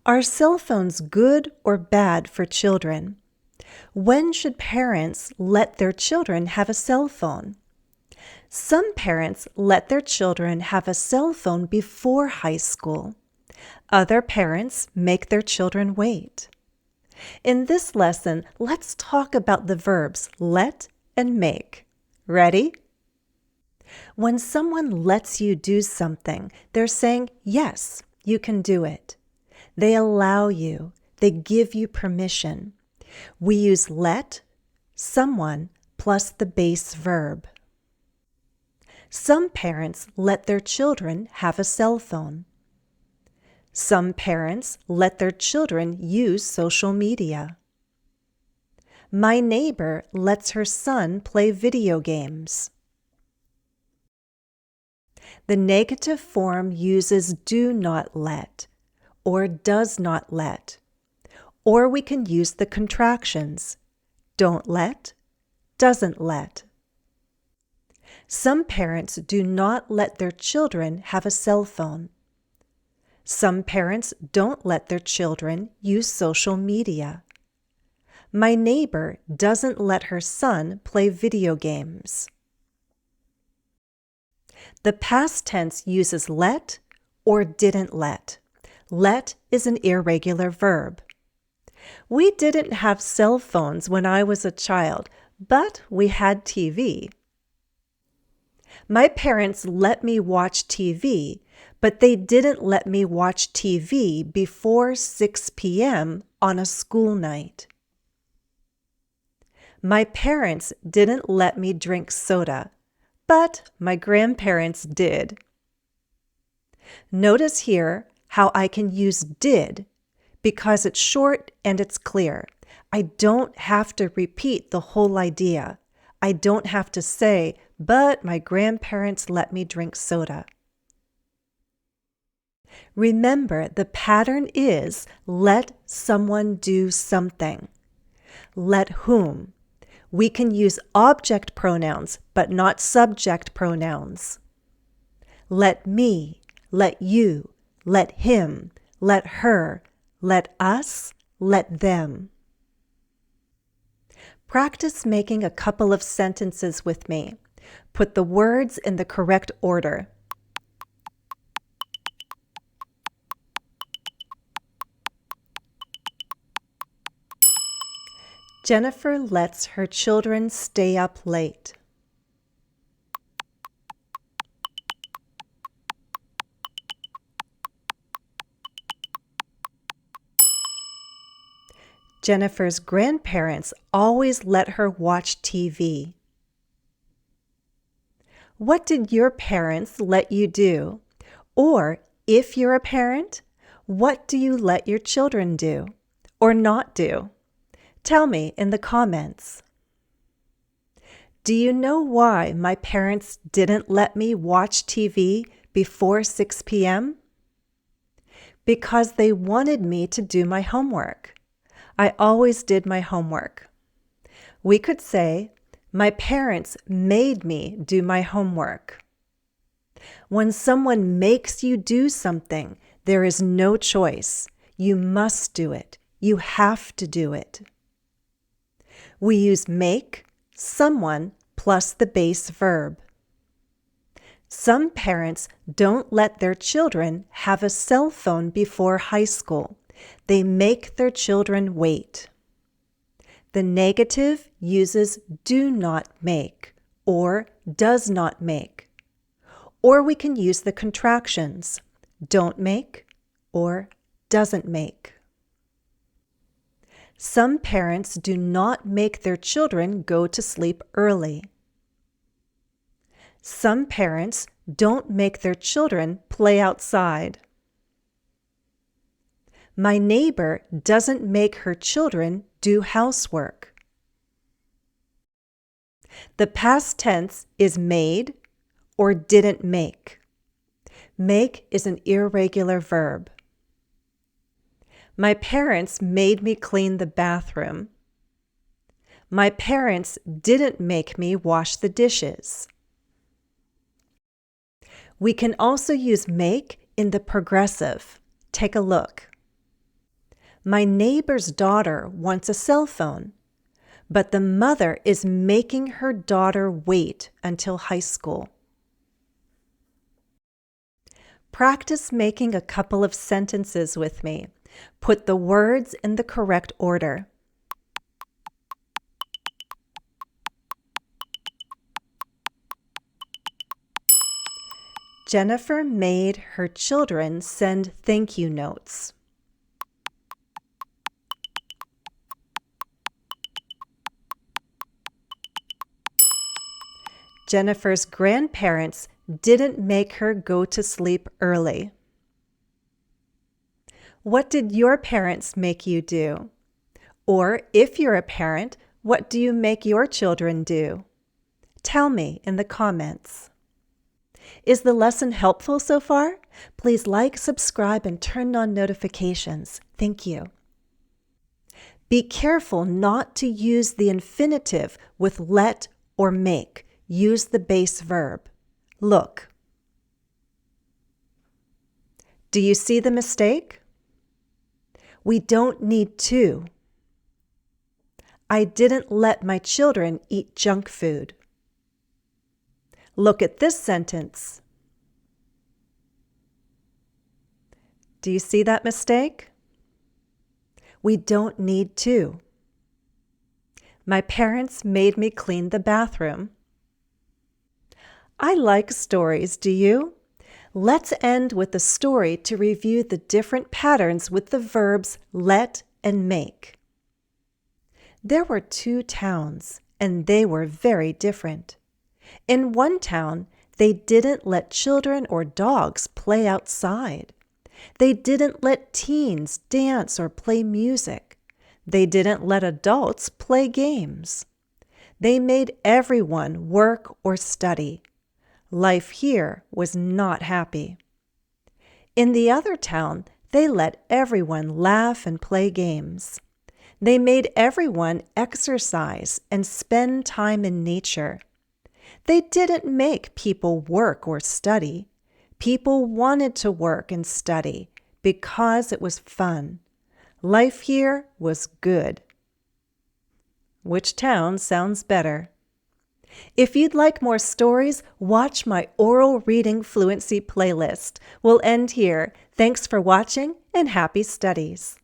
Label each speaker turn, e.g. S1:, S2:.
S1: Are cell phones good or bad for children? When should parents let their children have a cell phone? Some parents let their children have a cell phone before high school. Other parents make their children wait. In this lesson, let's talk about the verbs let and make. Ready? When someone lets you do something, they're saying, yes, you can do it. They allow you. They give you permission. We use let, someone, plus the base verb. Some parents let their children have a cell phone. Some parents let their children use social media. My neighbor lets her son play video games. The negative form uses do not let or does not let. Or we can use the contractions, don't let, doesn't let. Some parents do not let their children have a cell phone. Some parents don't let their children use social media. My neighbor doesn't let her son play video games. The past tense uses let or didn't let. Let is an irregular verb. We didn't have cell phones when I was a child, but we had TV. My parents let me watch TV, but they didn't let me watch TV before 6 p.m. on a school night. My parents didn't let me drink soda, but my grandparents did. Notice here how I can use did because it's short and it's clear. I don't have to repeat the whole idea. I don't have to say, but my grandparents let me drink soda. Remember, the pattern is let someone do something. Let whom? We can use object pronouns, but not subject pronouns. Let me, let you, let him, let her, let us, let them. Practice making a couple of sentences with me. Put the words in the correct order. Jennifer lets her children stay up late. Jennifer's grandparents always let her watch TV. What did your parents let you do? Or, if you're a parent, what do you let your children do or not do? Tell me in the comments. Do you know why my parents didn't let me watch TV before 6 p.m.? Because they wanted me to do my homework. I always did my homework. We could say, my parents made me do my homework. When someone makes you do something, there is no choice. You must do it. You have to do it. We use make, someone, plus the base verb. Some parents don't let their children have a cell phone before high school. They make their children wait. The negative uses do not make or does not make. Or we can use the contractions, don't make or doesn't make. Some parents do not make their children go to sleep early. Some parents don't make their children play outside. My neighbor doesn't make her children do housework. The past tense is made or didn't make. Make is an irregular verb. My parents made me clean the bathroom. My parents didn't make me wash the dishes. We can also use make in the progressive. Take a look. My neighbor's daughter wants a cell phone, but the mother is making her daughter wait until high school. Practice making a couple of sentences with me. Put the words in the correct order. Jennifer made her children send thank you notes. Jennifer's grandparents didn't make her go to sleep early. What did your parents make you do? Or if you're a parent, what do you make your children do? Tell me in the comments. Is the lesson helpful so far? Please like, subscribe, and turn on notifications. Thank you. Be careful not to use the infinitive with let or make. Use the base verb. Look. Do you see the mistake? We don't need to. I didn't let my children eat junk food. Look at this sentence. Do you see that mistake? We don't need to. My parents made me clean the bathroom. I like stories, do you? Let's end with a story to review the different patterns with the verbs let and make. There were 2 towns, and they were very different. In one town, they didn't let children or dogs play outside. They didn't let teens dance or play music. They didn't let adults play games. They made everyone work or study. Life here was not happy. In the other town, they let everyone laugh and play games. They made everyone exercise and spend time in nature. They didn't make people work or study. People wanted to work and study because it was fun. Life here was good. Which town sounds better? If you'd like more stories, watch my oral reading fluency playlist. We'll end here. Thanks for watching and happy studies.